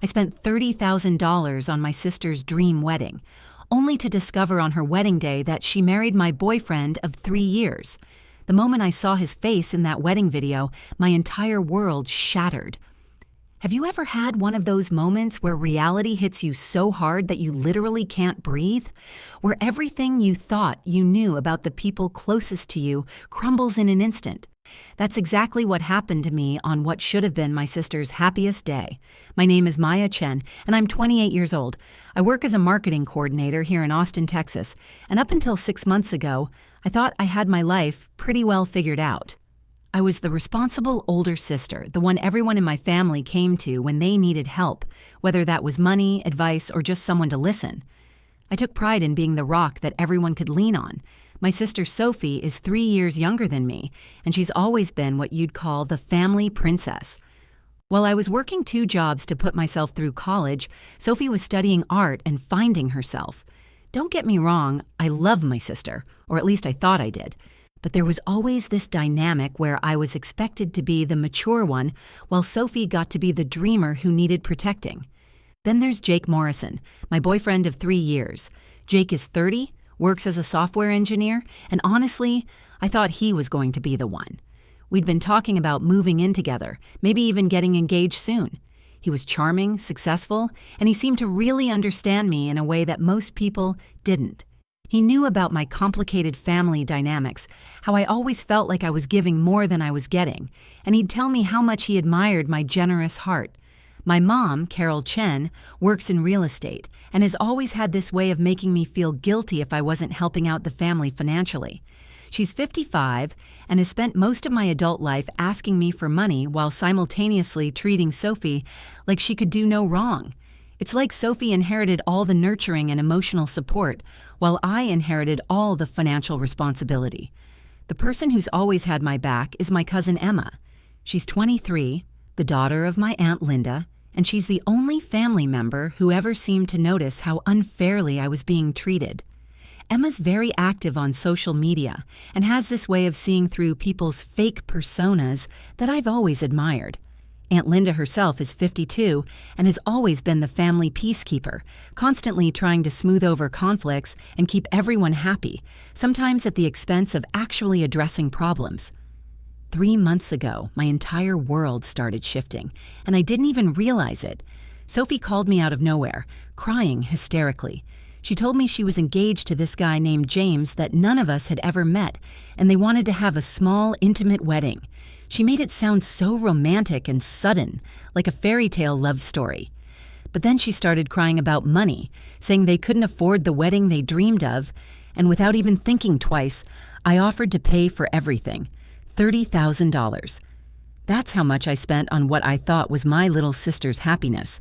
I spent $30,000 on my sister's dream wedding, only to discover on her wedding day that she married my boyfriend of 3 years. The moment I saw his face in that wedding video, my entire world shattered. Have you ever had one of those moments where reality hits you so hard that you literally can't breathe? Where everything you thought you knew about the people closest to you crumbles in an instant? That's exactly what happened to me on what should have been my sister's happiest day. My name is Maya Chen, and I'm 28 years old. I work as a marketing coordinator here in Austin, Texas, and up until 6 months ago, I thought I had my life pretty well figured out. I was the responsible older sister, the one everyone in my family came to when they needed help, whether that was money, advice, or just someone to listen. I took pride in being the rock that everyone could lean on. My sister Sophie is 3 years younger than me, and she's always been what you'd call the family princess. While I was working 2 jobs to put myself through college, Sophie was studying art and finding herself. Don't get me wrong, I love my sister, or at least I thought I did. But there was always this dynamic where I was expected to be the mature one, while Sophie got to be the dreamer who needed protecting. Then there's Jake Morrison, my boyfriend of 3 years. Jake is 30, works as a software engineer, and honestly, I thought he was going to be the one. We'd been talking about moving in together, maybe even getting engaged soon. He was charming, successful, and he seemed to really understand me in a way that most people didn't. He knew about my complicated family dynamics, how I always felt like I was giving more than I was getting, and he'd tell me how much he admired my generous heart. My mom, Carol Chen, works in real estate and has always had this way of making me feel guilty if I wasn't helping out the family financially. She's 55 and has spent most of my adult life asking me for money while simultaneously treating Sophie like she could do no wrong. It's like Sophie inherited all the nurturing and emotional support, while I inherited all the financial responsibility. The person who's always had my back is my cousin Emma. She's 23, the daughter of my Aunt Linda, and she's the only family member who ever seemed to notice how unfairly I was being treated. Emma's very active on social media and has this way of seeing through people's fake personas that I've always admired. Aunt Linda herself is 52 and has always been the family peacekeeper, constantly trying to smooth over conflicts and keep everyone happy, sometimes at the expense of actually addressing problems. 3 months ago, my entire world started shifting, and I didn't even realize it. Sophie called me out of nowhere, crying hysterically. She told me she was engaged to this guy named James that none of us had ever met, and they wanted to have a small, intimate wedding. She made it sound so romantic and sudden, like a fairy tale love story. But then she started crying about money, saying they couldn't afford the wedding they dreamed of, and without even thinking twice, I offered to pay for everything, $30,000. That's how much I spent on what I thought was my little sister's happiness.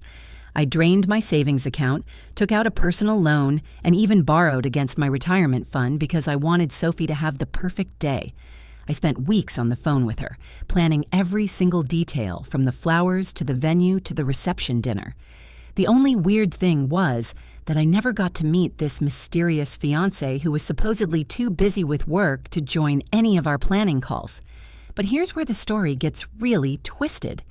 I drained my savings account, took out a personal loan, and even borrowed against my retirement fund because I wanted Sophie to have the perfect day. I spent weeks on the phone with her, planning every single detail from the flowers to the venue to the reception dinner. The only weird thing was that I never got to meet this mysterious fiancé who was supposedly too busy with work to join any of our planning calls. But here's where the story gets really twisted.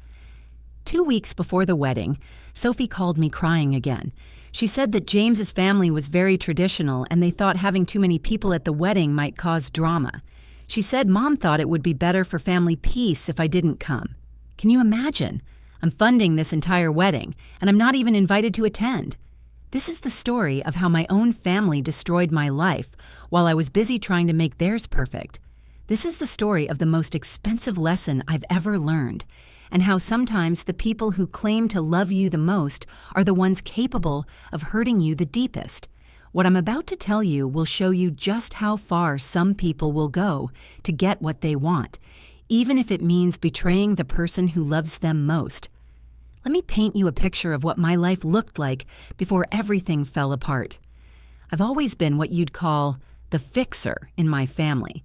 2 weeks before the wedding, Sophie called me crying again. She said that James's family was very traditional and they thought having too many people at the wedding might cause drama. She said Mom thought it would be better for family peace if I didn't come. Can you imagine? I'm funding this entire wedding, and I'm not even invited to attend. This is the story of how my own family destroyed my life while I was busy trying to make theirs perfect. This is the story of the most expensive lesson I've ever learned, and how sometimes the people who claim to love you the most are the ones capable of hurting you the deepest. What I'm about to tell you will show you just how far some people will go to get what they want, even if it means betraying the person who loves them most. Let me paint you a picture of what my life looked like before everything fell apart. I've always been what you'd call the fixer in my family.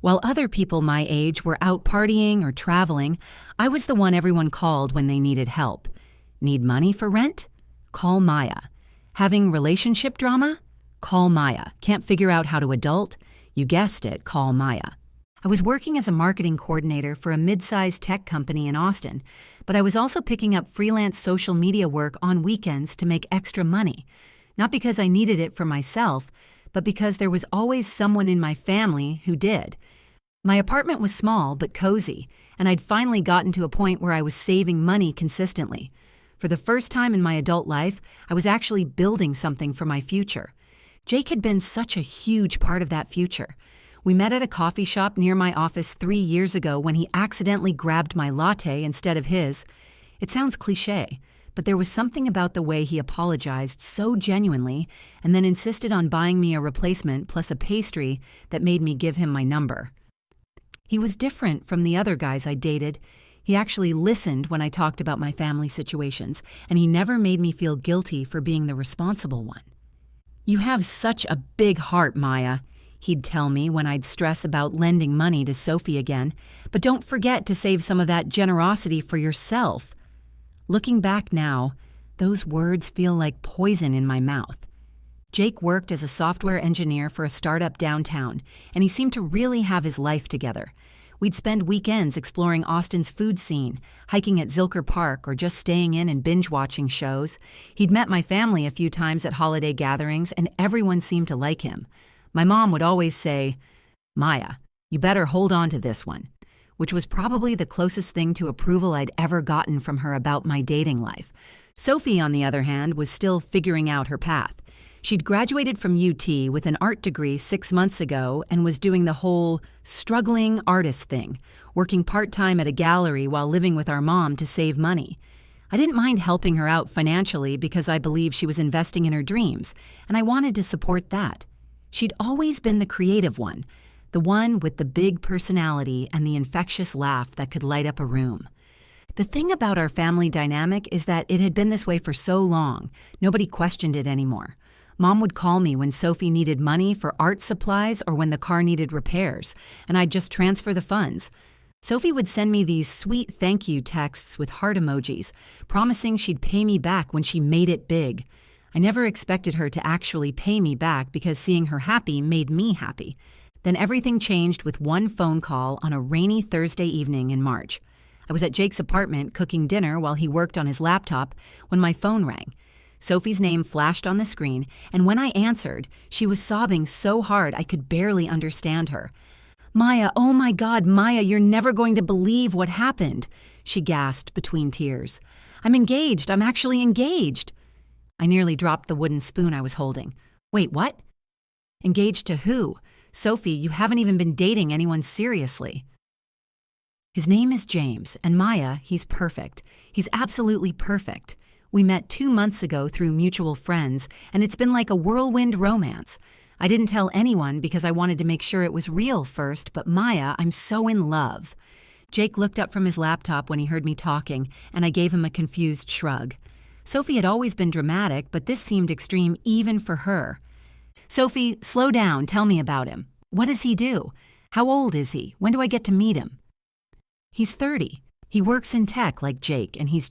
While other people my age were out partying or traveling, I was the one everyone called when they needed help. Need money for rent? Call Maya. Having relationship drama? Call Maya. Can't figure out how to adult? You guessed it, call Maya. I was working as a marketing coordinator for a mid-sized tech company in Austin, but I was also picking up freelance social media work on weekends to make extra money. Not because I needed it for myself, but because there was always someone in my family who did. My apartment was small but cozy, and I'd finally gotten to a point where I was saving money consistently. For the first time in my adult life, I was actually building something for my future. Jake had been such a huge part of that future. We met at a coffee shop near my office 3 years ago when he accidentally grabbed my latte instead of his. It sounds cliché, but there was something about the way he apologized so genuinely and then insisted on buying me a replacement plus a pastry that made me give him my number. He was different from the other guys I dated. He actually listened when I talked about my family situations, and he never made me feel guilty for being the responsible one. "You have such a big heart, Maya," he'd tell me when I'd stress about lending money to Sophie again, "but don't forget to save some of that generosity for yourself." Looking back now, those words feel like poison in my mouth. Jake worked as a software engineer for a startup downtown, and he seemed to really have his life together. We'd spend weekends exploring Austin's food scene, hiking at Zilker Park, or just staying in and binge-watching shows. He'd met my family a few times at holiday gatherings, and everyone seemed to like him. My mom would always say, "Maya, you better hold on to this one," which was probably the closest thing to approval I'd ever gotten from her about my dating life. Sophie, on the other hand, was still figuring out her path. She'd graduated from UT with an art degree 6 months ago and was doing the whole struggling artist thing, working part-time at a gallery while living with our mom to save money. I didn't mind helping her out financially because I believed she was investing in her dreams, and I wanted to support that. She'd always been the creative one, the one with the big personality and the infectious laugh that could light up a room. The thing about our family dynamic is that it had been this way for so long, nobody questioned it anymore. Mom would call me when Sophie needed money for art supplies or when the car needed repairs, and I'd just transfer the funds. Sophie would send me these sweet thank you texts with heart emojis, promising she'd pay me back when she made it big. I never expected her to actually pay me back because seeing her happy made me happy. Then everything changed with one phone call on a rainy Thursday evening in March. I was at Jake's apartment cooking dinner while he worked on his laptop when my phone rang. Sophie's name flashed on the screen, and when I answered, she was sobbing so hard I could barely understand her. "Maya, oh my God, Maya, you're never going to believe what happened," she gasped between tears. "I'm engaged. I'm actually engaged." I nearly dropped the wooden spoon I was holding. "Wait, what?" "Engaged to who? Sophie, you haven't even been dating anyone seriously." "His name is James, and Maya, he's perfect. He's absolutely perfect. We met 2 months ago through mutual friends, and it's been like a whirlwind romance. I didn't tell anyone because I wanted to make sure it was real first, but Maya, I'm so in love." Jake looked up from his laptop when he heard me talking, and I gave him a confused shrug. Sophie had always been dramatic, but this seemed extreme even for her. "Sophie, slow down, tell me about him. What does he do? How old is he? When do I get to meet him?" "He's 30. He works in tech like Jake, and he's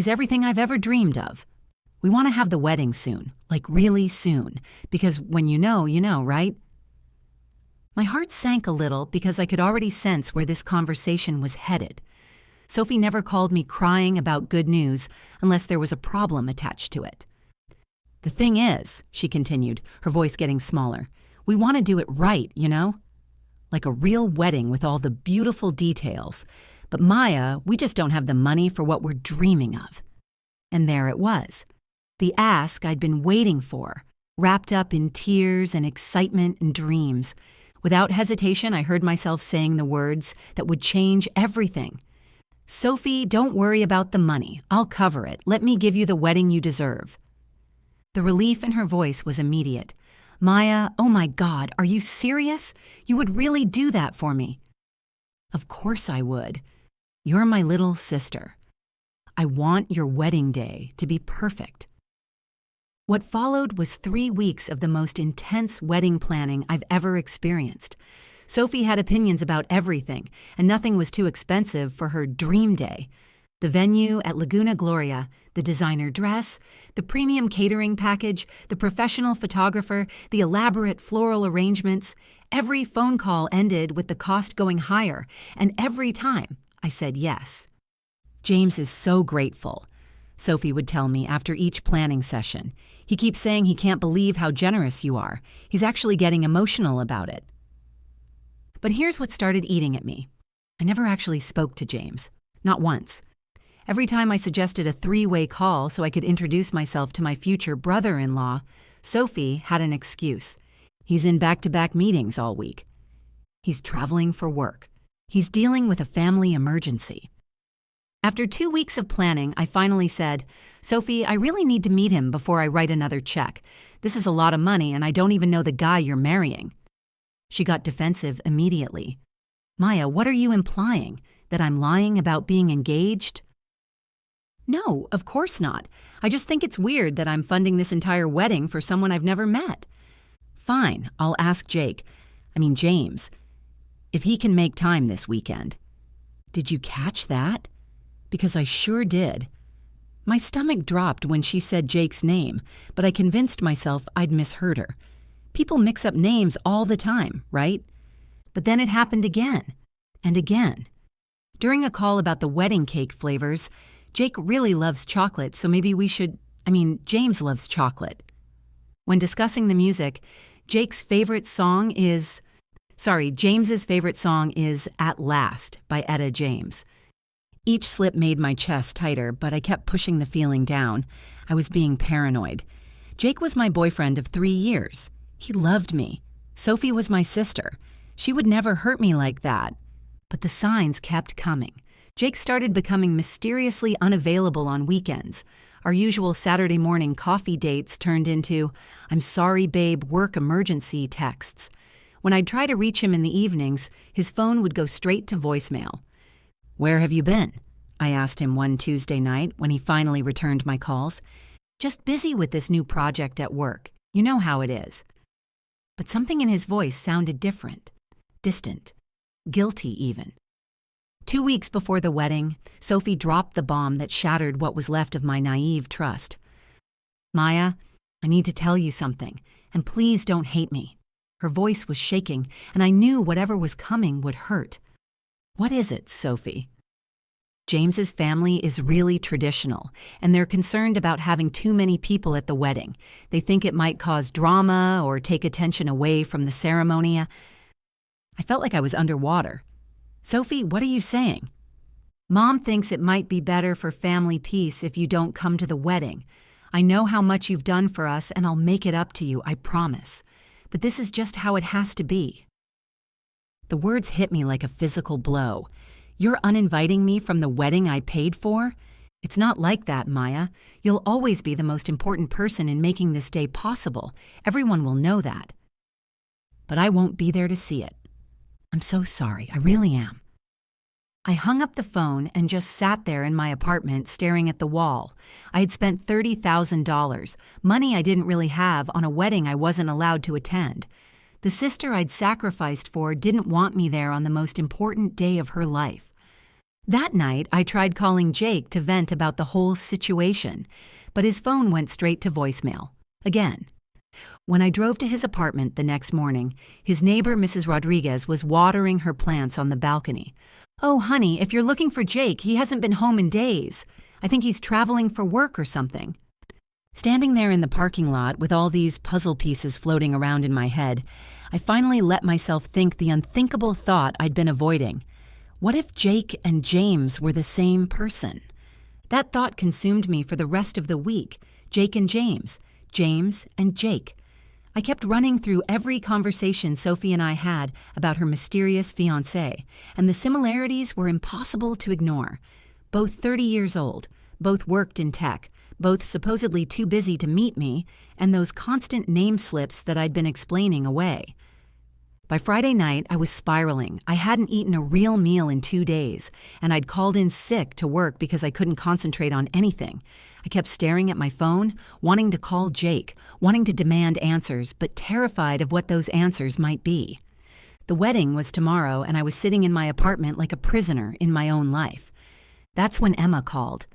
everything I've ever dreamed of. We want to have the wedding soon, like really soon, because when you know, right?" My heart sank a little because I could already sense where this conversation was headed. Sophie never called me crying about good news unless there was a problem attached to it. "The thing is," she continued, her voice getting smaller, "we want to do it right, like a real wedding with all the beautiful details. But Maya, we just don't have the money for what we're dreaming of." And there it was, the ask I'd been waiting for, wrapped up in tears and excitement and dreams. Without hesitation, I heard myself saying the words that would change everything. "Sophie, don't worry about the money. I'll cover it. Let me give you the wedding you deserve." The relief in her voice was immediate. "Maya, oh my God, are you serious? You would really do that for me?" "Of course I would. You're my little sister. I want your wedding day to be perfect." What followed was 3 weeks of the most intense wedding planning I've ever experienced. Sophie had opinions about everything, and nothing was too expensive for her dream day. The venue at Laguna Gloria, the designer dress, the premium catering package, the professional photographer, the elaborate floral arrangements. Every phone call ended with the cost going higher, and every time I said yes. James is so grateful, Sophie would tell me after each planning session. He keeps saying he can't believe how generous you are. He's actually getting emotional about it. But here's what started eating at me. I never actually spoke to James. Not once. Every time I suggested a three-way call so I could introduce myself to my future brother-in-law, Sophie had an excuse. He's in back-to-back meetings all week. He's traveling for work. He's dealing with a family emergency. After 2 weeks of planning, I finally said, Sophie, I really need to meet him before I write another check. This is a lot of money, and I don't even know the guy you're marrying. She got defensive immediately. Maya, what are you implying? That I'm lying about being engaged? No, of course not. I just think it's weird that I'm funding this entire wedding for someone I've never met. Fine, I'll ask James, if he can make time this weekend. Did you catch that? Because I sure did. My stomach dropped when she said Jake's name, but I convinced myself I'd misheard her. People mix up names all the time, right? But then it happened again and again. During a call about the wedding cake flavors, Jake really loves chocolate, so maybe James loves chocolate. When discussing the music, James's favorite song is At Last by Etta James. Each slip made my chest tighter, but I kept pushing the feeling down. I was being paranoid. Jake was my boyfriend of 3 years. He loved me. Sophie was my sister. She would never hurt me like that. But the signs kept coming. Jake started becoming mysteriously unavailable on weekends. Our usual Saturday morning coffee dates turned into, I'm sorry, babe, work emergency texts. When I'd try to reach him in the evenings, his phone would go straight to voicemail. Where have you been? I asked him one Tuesday night when he finally returned my calls. Just busy with this new project at work. You know how it is. But something in his voice sounded different, distant, guilty even. 2 weeks before the wedding, Sophie dropped the bomb that shattered what was left of my naive trust. Maya, I need to tell you something, and please don't hate me. Her voice was shaking, and I knew whatever was coming would hurt. What is it, Sophie? James's family is really traditional, and they're concerned about having too many people at the wedding. They think it might cause drama or take attention away from the ceremony. I felt like I was underwater. Sophie, what are you saying? Mom thinks it might be better for family peace if you don't come to the wedding. I know how much you've done for us, and I'll make it up to you, I promise. But this is just how it has to be. The words hit me like a physical blow. You're uninviting me from the wedding I paid for? It's not like that, Maya. You'll always be the most important person in making this day possible. Everyone will know that. But I won't be there to see it. I'm so sorry, I really am. I hung up the phone and just sat there in my apartment staring at the wall. I had spent $30,000, money I didn't really have, on a wedding I wasn't allowed to attend. The sister I'd sacrificed for didn't want me there on the most important day of her life. That night, I tried calling Jake to vent about the whole situation, but his phone went straight to voicemail. Again. When I drove to his apartment the next morning, his neighbor, Mrs. Rodriguez, was watering her plants on the balcony. Oh, honey, if you're looking for Jake, he hasn't been home in days. I think he's traveling for work or something. Standing there in the parking lot with all these puzzle pieces floating around in my head, I finally let myself think the unthinkable thought I'd been avoiding. What if Jake and James were the same person? That thought consumed me for the rest of the week. Jake and James and Jake. I kept running through every conversation Sophie and I had about her mysterious fiancé, and the similarities were impossible to ignore. Both 30 years old, both worked in tech, both supposedly too busy to meet me, and those constant name slips that I'd been explaining away. By Friday night, I was spiraling. I hadn't eaten a real meal in 2 days, and I'd called in sick to work because I couldn't concentrate on anything. I kept staring at my phone, wanting to call Jake, wanting to demand answers, but terrified of what those answers might be. The wedding was tomorrow, and I was sitting in my apartment like a prisoner in my own life. That's when Emma called.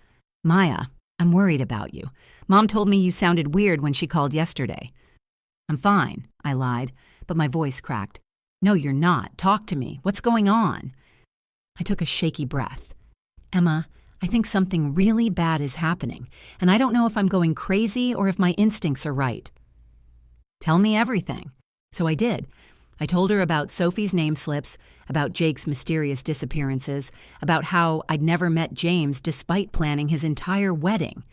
"Maya, I'm worried about you. Mom told me you sounded weird when she called yesterday." "I'm fine," I lied, but my voice cracked. "No, you're not. Talk to me. What's going on?" I took a shaky breath. "Emma, I think something really bad is happening, and I don't know if I'm going crazy or if my instincts are right." "Tell me everything." So I did. I told her about Sophie's name slips, about Jake's mysterious disappearances, about how I'd never met James despite planning his entire wedding.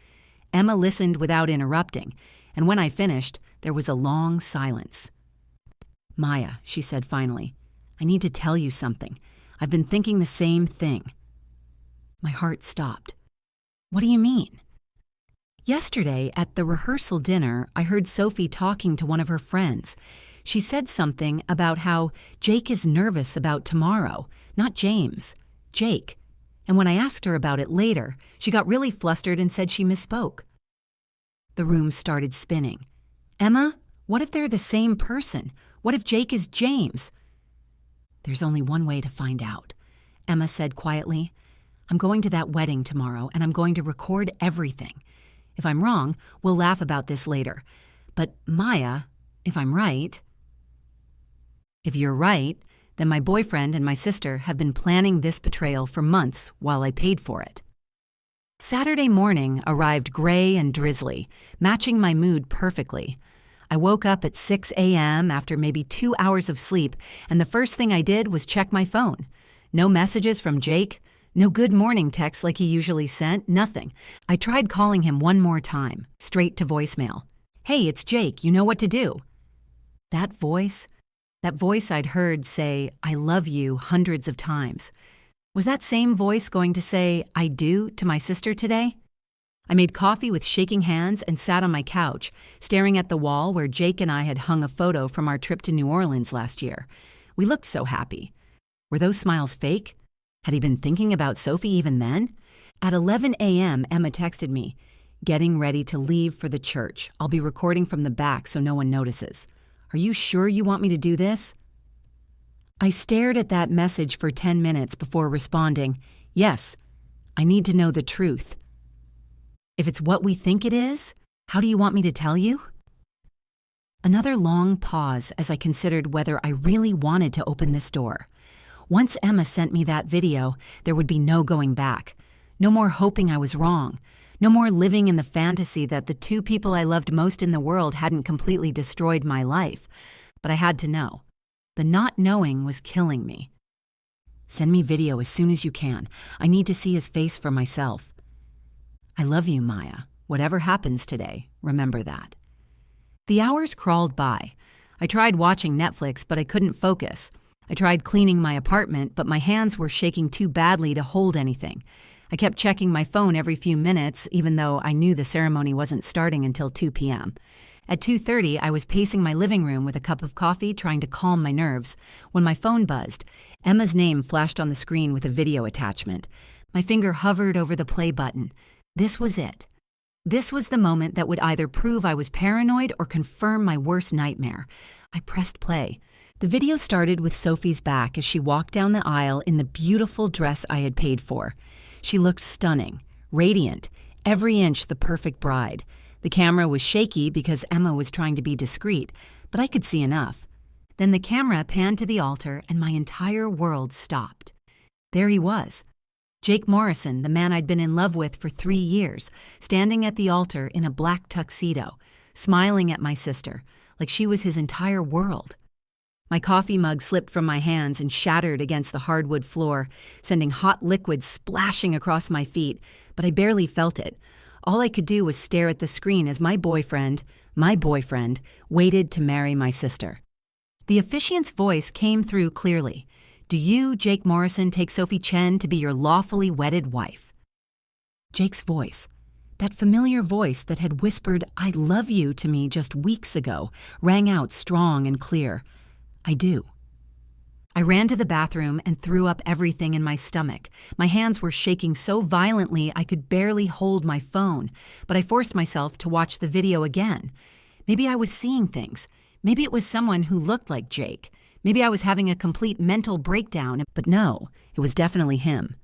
Emma listened without interrupting, and when I finished, there was a long silence. "Maya," she said finally, "I need to tell you something. I've been thinking the same thing." My heart stopped. "What do you mean?" "Yesterday, at the rehearsal dinner, I heard Sophie talking to one of her friends. She said something about how Jake is nervous about tomorrow, not James, Jake. And when I asked her about it later, she got really flustered and said she misspoke." The room started spinning. "Emma, what if they're the same person? What if Jake is James?" "There's only one way to find out," Emma said quietly. "I'm going to that wedding tomorrow, and I'm going to record everything. If I'm wrong, we'll laugh about this later. But Maya, if I'm right..." "If you're right, then my boyfriend and my sister have been planning this betrayal for months while I paid for it." Saturday morning arrived gray and drizzly, matching my mood perfectly. I woke up at 6 a.m. after maybe 2 hours of sleep, and the first thing I did was check my phone. No messages from Jake, no good morning texts like he usually sent, nothing. I tried calling him one more time, straight to voicemail. "Hey, it's Jake, you know what to do." That voice I'd heard say, "I love you," hundreds of times. Was that same voice going to say, "I do," to my sister today? I made coffee with shaking hands and sat on my couch, staring at the wall where Jake and I had hung a photo from our trip to New Orleans last year. We looked so happy. Were those smiles fake? Had he been thinking about Sophie even then? At 11 a.m., Emma texted me, "Getting ready to leave for the church. I'll be recording from the back so no one notices. Are you sure you want me to do this?" I stared at that message for 10 minutes before responding, "Yes, I need to know the truth." "If it's what we think it is, how do you want me to tell you?" Another long pause as I considered whether I really wanted to open this door. Once Emma sent me that video, there would be no going back. No more hoping I was wrong. No more living in the fantasy that the two people I loved most in the world hadn't completely destroyed my life. But I had to know. The not knowing was killing me. "Send me video as soon as you can. I need to see his face for myself." "I love you, Maya. Whatever happens today, remember that." The hours crawled by. I tried watching Netflix, but I couldn't focus. I tried cleaning my apartment, but my hands were shaking too badly to hold anything. I kept checking my phone every few minutes, even though I knew the ceremony wasn't starting until 2 p.m. At 2:30, I was pacing my living room with a cup of coffee, trying to calm my nerves, when my phone buzzed. Emma's name flashed on the screen with a video attachment. My finger hovered over the play button. This was it. This was the moment that would either prove I was paranoid or confirm my worst nightmare. I pressed play. The video started with Sophie's back as she walked down the aisle in the beautiful dress I had paid for. She looked stunning, radiant, every inch the perfect bride. The camera was shaky because Emma was trying to be discreet, but I could see enough. Then the camera panned to the altar and my entire world stopped. There he was. Jake Morrison, the man I'd been in love with for 3 years, standing at the altar in a black tuxedo, smiling at my sister, like she was his entire world. My coffee mug slipped from my hands and shattered against the hardwood floor, sending hot liquid splashing across my feet, but I barely felt it. All I could do was stare at the screen as my boyfriend, waited to marry my sister. The officiant's voice came through clearly. "Do you, Jake Morrison, take Sophie Chen to be your lawfully wedded wife?" Jake's voice, that familiar voice that had whispered, "I love you" to me just weeks ago, rang out strong and clear. "I do." I ran to the bathroom and threw up everything in my stomach. My hands were shaking so violently I could barely hold my phone, but I forced myself to watch the video again. Maybe I was seeing things. Maybe it was someone who looked like Jake. Maybe I was having a complete mental breakdown, but no, it was definitely him.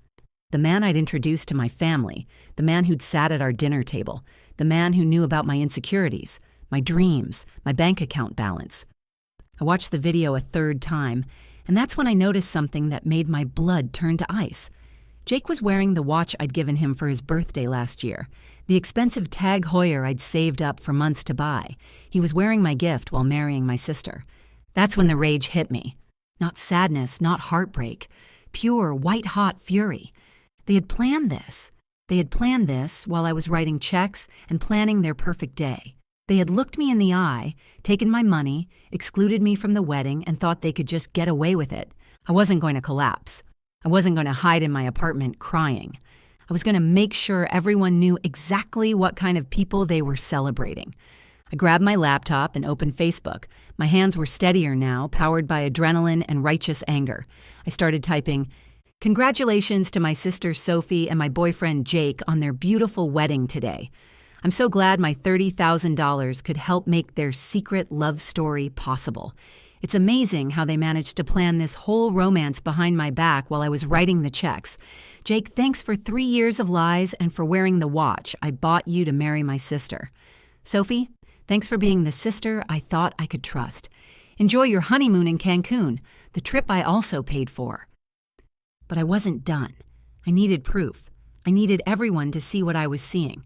The man I'd introduced to my family, the man who'd sat at our dinner table, the man who knew about my insecurities, my dreams, my bank account balance. I watched the video a third time, and that's when I noticed something that made my blood turn to ice. Jake was wearing the watch I'd given him for his birthday last year, the expensive Tag Heuer I'd saved up for months to buy. He was wearing my gift while marrying my sister. That's when the rage hit me. Not sadness, not heartbreak. Pure, white-hot fury. They had planned this. They had planned this while I was writing checks and planning their perfect day. They had looked me in the eye, taken my money, excluded me from the wedding, and thought they could just get away with it. I wasn't going to collapse. I wasn't going to hide in my apartment crying. I was going to make sure everyone knew exactly what kind of people they were celebrating. I grabbed my laptop and opened Facebook. My hands were steadier now, powered by adrenaline and righteous anger. I started typing, "Congratulations to my sister Sophie and my boyfriend Jake on their beautiful wedding today. I'm so glad my $30,000 could help make their secret love story possible. It's amazing how they managed to plan this whole romance behind my back while I was writing the checks. Jake, thanks for 3 years of lies and for wearing the watch I bought you to marry my sister. Sophie, thanks for being the sister I thought I could trust. Enjoy your honeymoon in Cancun, the trip I also paid for." But I wasn't done. I needed proof. I needed everyone to see what I was seeing.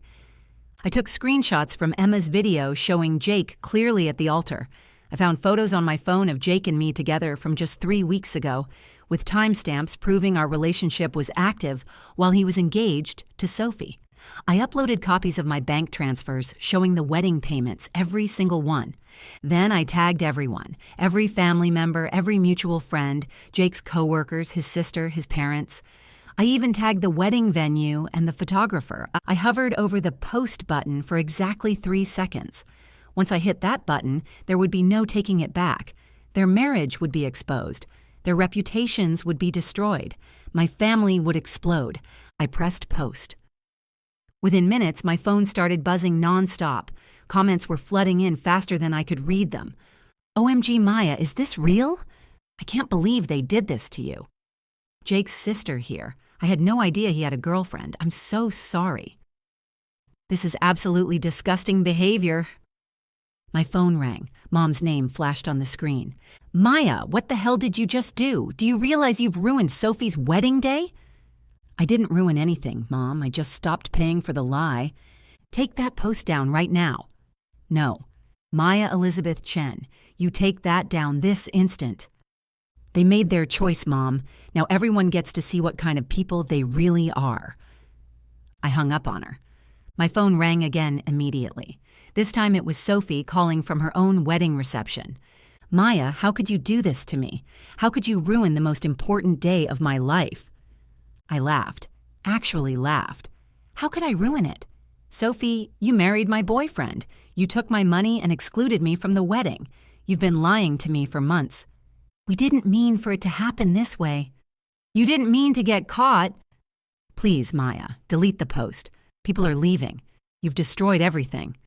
I took screenshots from Emma's video showing Jake clearly at the altar. I found photos on my phone of Jake and me together from just 3 weeks ago, with timestamps proving our relationship was active while he was engaged to Sophie. I uploaded copies of my bank transfers showing the wedding payments, every single one. Then I tagged everyone, every family member, every mutual friend, Jake's coworkers, his sister, his parents. I even tagged the wedding venue and the photographer. I hovered over the post button for exactly 3 seconds. Once I hit that button, there would be no taking it back. Their marriage would be exposed. Their reputations would be destroyed. My family would explode. I pressed post. Within minutes, my phone started buzzing nonstop. Comments were flooding in faster than I could read them. "OMG, Maya, is this real? I can't believe they did this to you. Jake's sister here. I had no idea he had a girlfriend. I'm so sorry. This is absolutely disgusting behavior." My phone rang. Mom's name flashed on the screen. "Maya, what the hell did you just do? Do you realize you've ruined Sophie's wedding day?" "I didn't ruin anything, Mom. I just stopped paying for the lie." "Take that post down right now." "No. Maya Elizabeth Chen, you take that down this instant." "They made their choice, Mom. Now everyone gets to see what kind of people they really are." I hung up on her. My phone rang again immediately. This time it was Sophie calling from her own wedding reception. "Maya, how could you do this to me? How could you ruin the most important day of my life?" I laughed. Actually laughed. How could I ruin it? "Sophie, you married my boyfriend. You took my money and excluded me from the wedding. You've been lying to me for months. We didn't mean for it to happen this way. You didn't mean to get caught." "Please, Maya, delete the post. People are leaving. You've destroyed everything."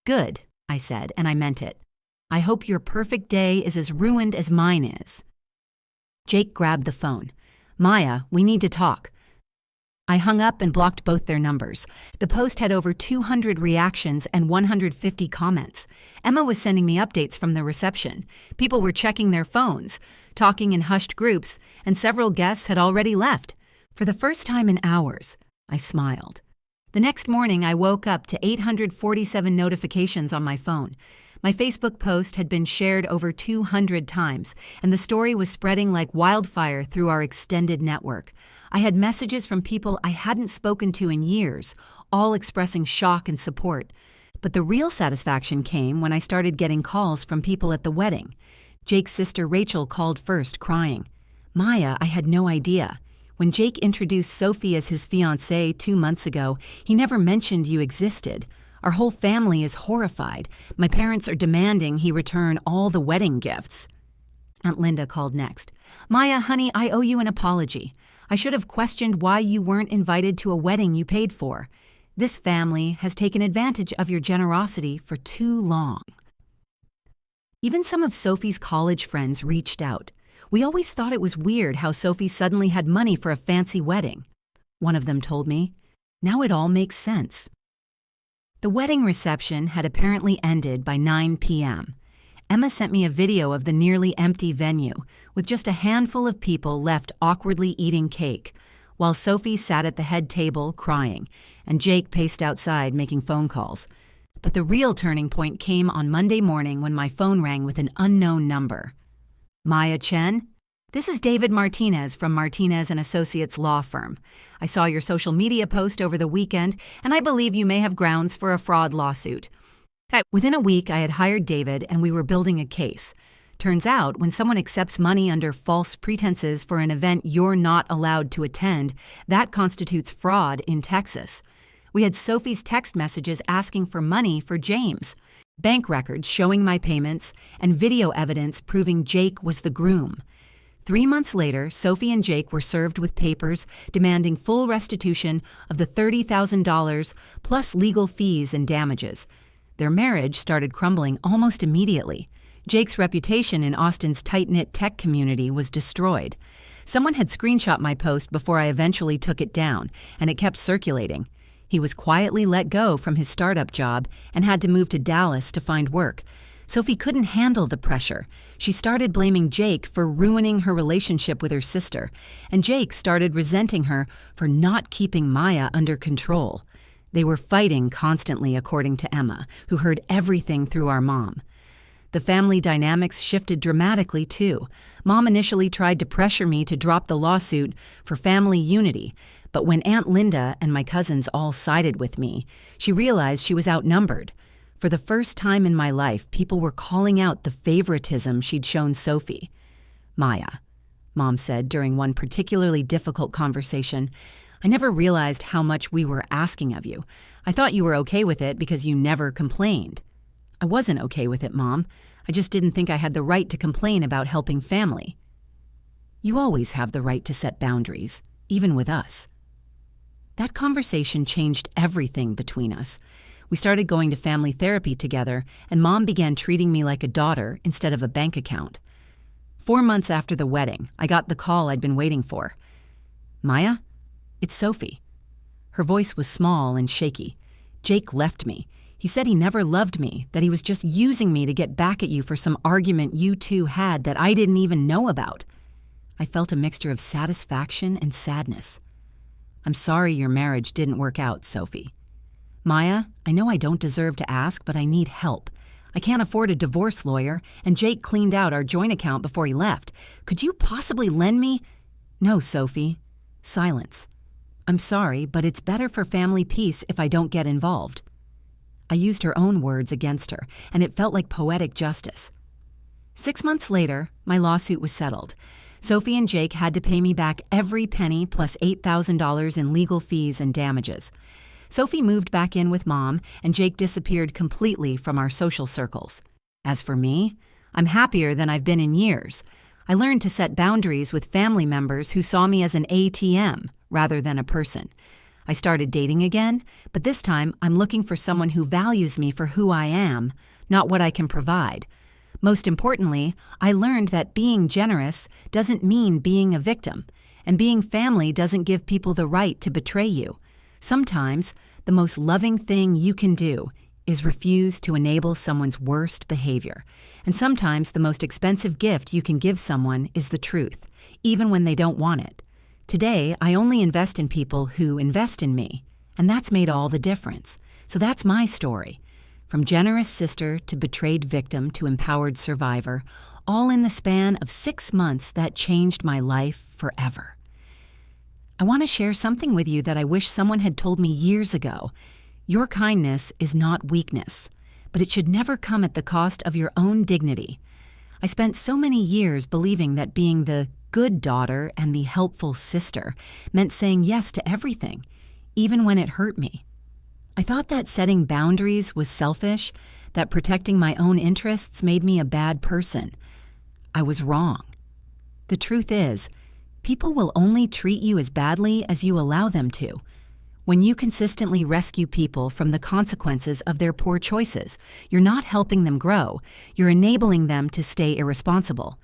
"Good," I said, and I meant it. "I hope your perfect day is as ruined as mine is." Jake grabbed the phone. "Maya, we need to talk." I hung up and blocked both their numbers. The post had over 200 reactions and 150 comments. Emma was sending me updates from the reception. People were checking their phones, talking in hushed groups, and several guests had already left. For the first time in hours, I smiled. The next morning, I woke up to 847 notifications on my phone. My Facebook post had been shared over 200 times, and the story was spreading like wildfire through our extended network. I had messages from people I hadn't spoken to in years, all expressing shock and support. But the real satisfaction came when I started getting calls from people at the wedding. Jake's sister Rachel called first, crying. "Maya, I had no idea. When Jake introduced Sophie as his fiancée 2 months ago, he never mentioned you existed. Our whole family is horrified. My parents are demanding he return all the wedding gifts." Aunt Linda called next. "Maya, honey, I owe you an apology. I should have questioned why you weren't invited to a wedding you paid for. This family has taken advantage of your generosity for too long." Even some of Sophie's college friends reached out. We always thought it was weird how Sophie suddenly had money for a fancy wedding. one of them told me. Now it all makes sense. The wedding reception had apparently ended by 9 p.m. Emma sent me a video of the nearly empty venue, with just a handful of people left awkwardly eating cake, while Sophie sat at the head table crying, and Jake paced outside making phone calls. But the real turning point came on Monday morning when my phone rang with an unknown number. Maya Chen? This is David Martinez from Martinez & Associates law firm. I saw your social media post over the weekend, and I believe you may have grounds for a fraud lawsuit. Within a week, I had hired David, and we were building a case. Turns out, when someone accepts money under false pretenses for an event you're not allowed to attend, that constitutes fraud in Texas. We had Sophie's text messages asking for money for James, bank records showing my payments, and video evidence proving Jake was the groom. 3 months later, Sophie and Jake were served with papers demanding full restitution of the $30,000 plus legal fees and damages. Their marriage started crumbling almost immediately. Jake's reputation in Austin's tight-knit tech community was destroyed. Someone had screenshot my post before I eventually took it down, and it kept circulating. He was quietly let go from his startup job and had to move to Dallas to find work. Sophie couldn't handle the pressure. She started blaming Jake for ruining her relationship with her sister, and Jake started resenting her for not keeping Maya under control. They were fighting constantly, according to Emma, who heard everything through our mom. The family dynamics shifted dramatically, too. Mom initially tried to pressure me to drop the lawsuit for family unity, but when Aunt Linda and my cousins all sided with me, she realized she was outnumbered. For the first time in my life, people were calling out the favoritism she'd shown Sophie. Maya, Mom said during one particularly difficult conversation, I never realized how much we were asking of you. I thought you were okay with it because you never complained. I wasn't okay with it, Mom. I just didn't think I had the right to complain about helping family. You always have the right to set boundaries, even with us. That conversation changed everything between us. We started going to family therapy together, and Mom began treating me like a daughter instead of a bank account. 4 months after the wedding, I got the call I'd been waiting for. Maya? It's Sophie. Her voice was small and shaky. Jake left me. He said he never loved me, that he was just using me to get back at you for some argument you two had that I didn't even know about. I felt a mixture of satisfaction and sadness. I'm sorry your marriage didn't work out, Sophie. Maya, I know I don't deserve to ask, but I need help. I can't afford a divorce lawyer, and Jake cleaned out our joint account before he left. Could you possibly lend me? No, Sophie. Silence. I'm sorry, but it's better for family peace if I don't get involved. I used her own words against her, and it felt like poetic justice. 6 months later, my lawsuit was settled. Sophie and Jake had to pay me back every penny plus $8,000 in legal fees and damages. Sophie moved back in with Mom, and Jake disappeared completely from our social circles. As for me, I'm happier than I've been in years. I learned to set boundaries with family members who saw me as an ATM rather than a person. I started dating again, but this time I'm looking for someone who values me for who I am, not what I can provide. Most importantly, I learned that being generous doesn't mean being a victim, and being family doesn't give people the right to betray you. Sometimes, the most loving thing you can do is refuse to enable someone's worst behavior. And sometimes the most expensive gift you can give someone is the truth, even when they don't want it. Today, I only invest in people who invest in me, and that's made all the difference. So that's my story. From generous sister to betrayed victim to empowered survivor, all in the span of 6 months that changed my life forever. I want to share something with you that I wish someone had told me years ago. Your kindness is not weakness, but it should never come at the cost of your own dignity. I spent so many years believing that being the good daughter and the helpful sister meant saying yes to everything, even when it hurt me. I thought that setting boundaries was selfish, that protecting my own interests made me a bad person. I was wrong. The truth is, people will only treat you as badly as you allow them to. When you consistently rescue people from the consequences of their poor choices, you're not helping them grow, you're enabling them to stay irresponsible.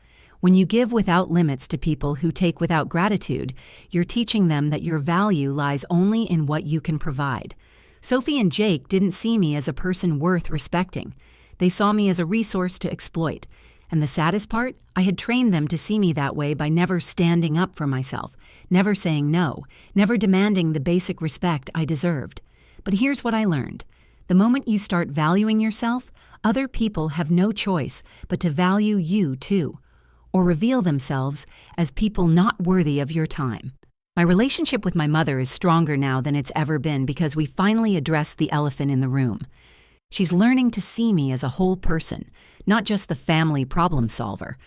When you give without limits to people who take without gratitude, you're teaching them that your value lies only in what you can provide. Sophie and Jake didn't see me as a person worth respecting. They saw me as a resource to exploit. And the saddest part, I had trained them to see me that way by never standing up for myself, never saying no, never demanding the basic respect I deserved. But here's what I learned. The moment you start valuing yourself, other people have no choice but to value you too, or reveal themselves as people not worthy of your time. My relationship with my mother is stronger now than it's ever been because we finally addressed the elephant in the room. She's learning to see me as a whole person, not just the family problem solver.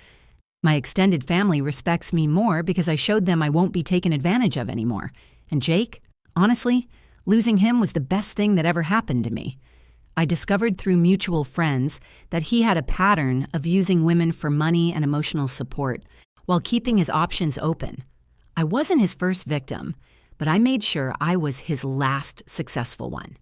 My extended family respects me more because I showed them I won't be taken advantage of anymore. And Jake, honestly, losing him was the best thing that ever happened to me. I discovered through mutual friends that he had a pattern of using women for money and emotional support while keeping his options open. I wasn't his first victim, but I made sure I was his last successful one.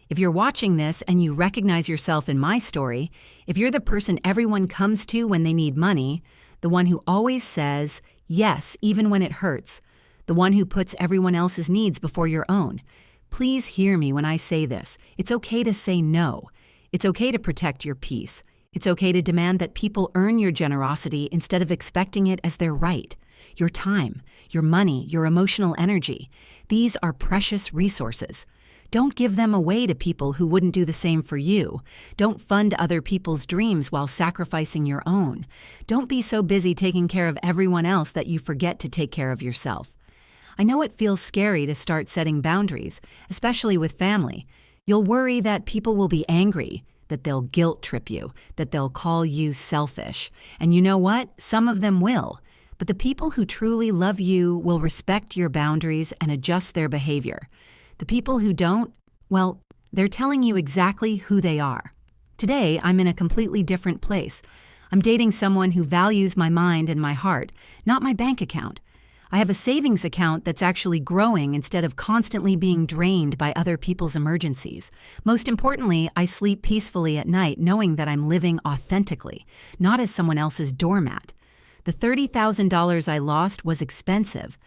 If you're watching this and you recognize yourself in my story, if you're the person everyone comes to when they need money, the one who always says yes even when it hurts, the one who puts everyone else's needs before your own, please hear me when I say this. It's okay to say no. It's okay to protect your peace. It's okay to demand that people earn your generosity instead of expecting it as their right. Your time, your money, your emotional energy. These are precious resources. Don't give them away to people who wouldn't do the same for you. Don't fund other people's dreams while sacrificing your own. Don't be so busy taking care of everyone else that you forget to take care of yourself. I know it feels scary to start setting boundaries, especially with family. You'll worry that people will be angry, that they'll guilt trip you, that they'll call you selfish. And you know what? Some of them will. But the people who truly love you will respect your boundaries and adjust their behavior. The people who don't, well, they're telling you exactly who they are. Today, I'm in a completely different place. I'm dating someone who values my mind and my heart, not my bank account. I have a savings account that's actually growing instead of constantly being drained by other people's emergencies. Most importantly, I sleep peacefully at night knowing that I'm living authentically, not as someone else's doormat. The $30,000 I lost was expensive,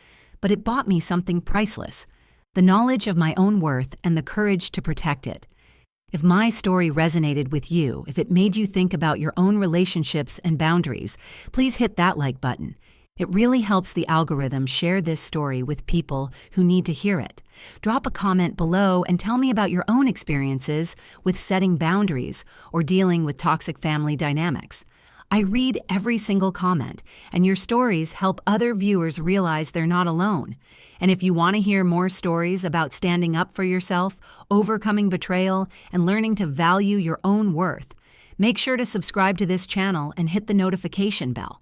but it bought me something priceless. The knowledge of my own worth and the courage to protect it. If my story resonated with you, if it made you think about your own relationships and boundaries, please hit that like button. It really helps the algorithm share this story with people who need to hear it. Drop a comment below and tell me about your own experiences with setting boundaries or dealing with toxic family dynamics. I read every single comment, and your stories help other viewers realize they're not alone. And if you want to hear more stories about standing up for yourself, overcoming betrayal, and learning to value your own worth, make sure to subscribe to this channel and hit the notification bell.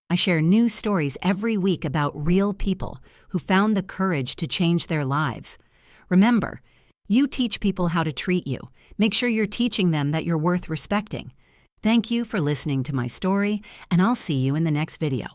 I share new stories every week about real people who found the courage to change their lives. Remember, you teach people how to treat you. Make sure you're teaching them that you're worth respecting. Thank you for listening to my story, and I'll see you in the next video.